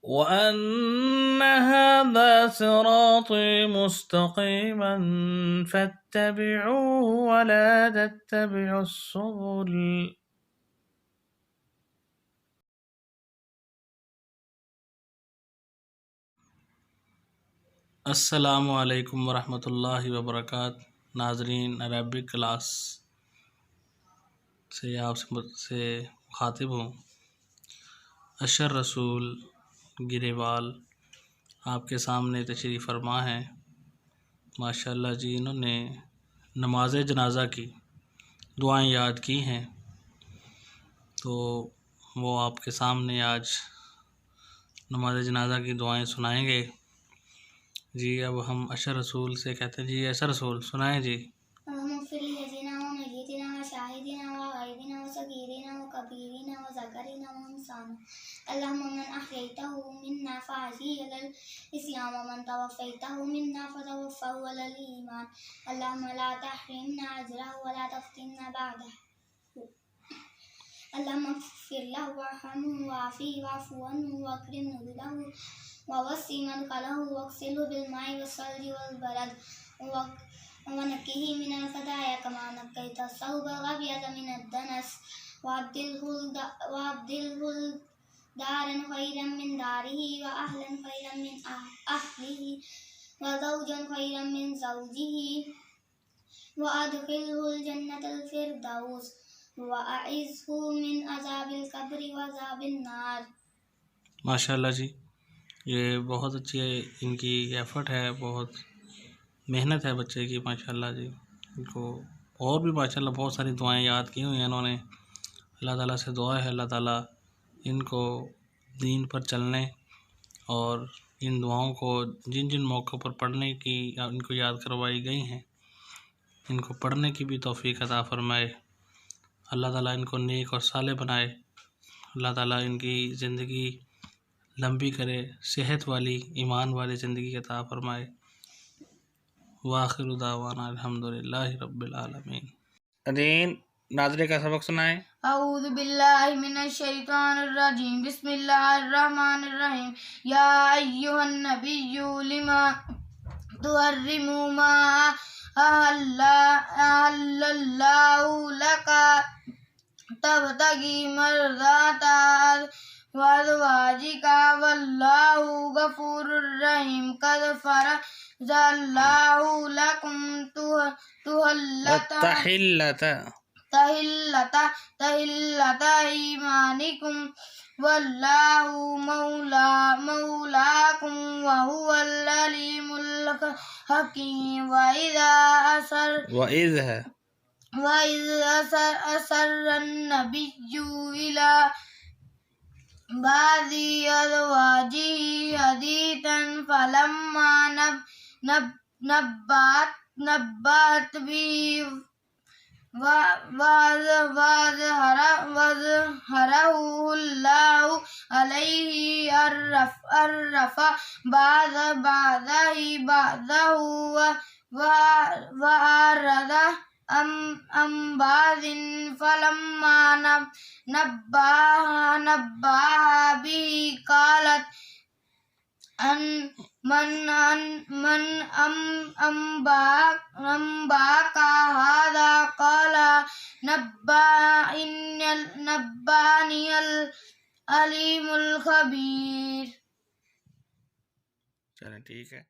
وأن هذا صراطي مستقيما فاتبعوه ولا تتبعوا السبل. السلام علیکم ورحمۃ اللہ وبرکاتہ. ناظرین، عربک کلاس سے آپ سے مخاطب ہوں. اشر رسول گریوال آپ کے سامنے تشریف فرما ہیں. ماشاء اللہ جی، انہوں نے نماز جنازہ کی دعائیں یاد کی ہیں، تو وہ آپ کے سامنے آج نماز جنازہ کی دعائیں سنائیں گے. جی اب ہم اشر رسول سے کہتے ہیں، جی اشر رسول سنائیں جی. اللهم اغفر لحينا وميتنا وشاهدنا وغائبنا وصغيرنا وكبيرنا وذكرنا وانثانا. اللهم من احييته منا فاحيه على الاسلام ومن توفيته منا فتوفه على الايمان. اللهم لا تحرمنا اجره ولا تفتنا بعده. اللهم اغفر له وارحمه وعافيه واعف عنه واكرم نزله ووسع مدخله واغسله بالماء والثلج والبرد ونقه من الخطايا كما نقيت الثوب الأبيض من الدنس وأبدله دارا خيرا من داره وأهلا خيرا من أهله وزوجا خيرا من زوجه وأدخله الجنة الفردوس وأعذه من عذاب القبر وعذاب النار. ماشاء اللہ جی، یہ بہت اچھی ان کی ایفرٹ ہے، بہت محنت ہے بچے کی. ماشاء اللہ جی، ان کو اور بھی ماشاء اللہ بہت ساری دعائیں یاد کی ہوئی ہیں انہوں نے. اللہ تعالیٰ سے دعا ہے اللہ تعالیٰ ان کو دین پر چلنے اور ان دعاؤں کو جن جن موقعوں پر پڑھنے کی ان کو یاد کروائی گئی ہیں، ان کو پڑھنے کی بھی توفیق عطا فرمائے. اللہ تعالیٰ ان کو نیک اور صالح بنائے. اللہ تعالیٰ ان کی زندگی لمبی کرے، صحت والی ایمان والی زندگی عطا فرمائے. وآخر دعوانا الحمدللہ رب العالمین. دین ناظرے کا سبق سنائیں. اعوذ باللہ من الشیطان الرجیم. بسم اللہ الرحمن الرحیم. یا ایہا النبی لما تحرم ما احل اللہ لک تبتغی مرضات ازواجک واللہ غفور رحیم. قد فرض اللہ لکم تحلت ایمانکم واللہ مولاکم وہو العلیم الحکیم. وَإِذْ أَسَرَّ النَّبِيُّ إِلَى بَعْضِ أَزْوَاجِهِ حَدِيثًا فَلَمَّا نَبَّأَتْ بِهِ وَأَظْهَرَهُ اللَّهُ عَلَيْهِ عَرَّفَ بَعْضَهُ وَأَعْرَضَ عَنْ بَعْضٍ فَلَمَّا نَبَّأَهَا بِهِ قَالَتْ من أنبأك هذا؟ قال نبأني العليم الخبير. چلیں ٹھیک ہے.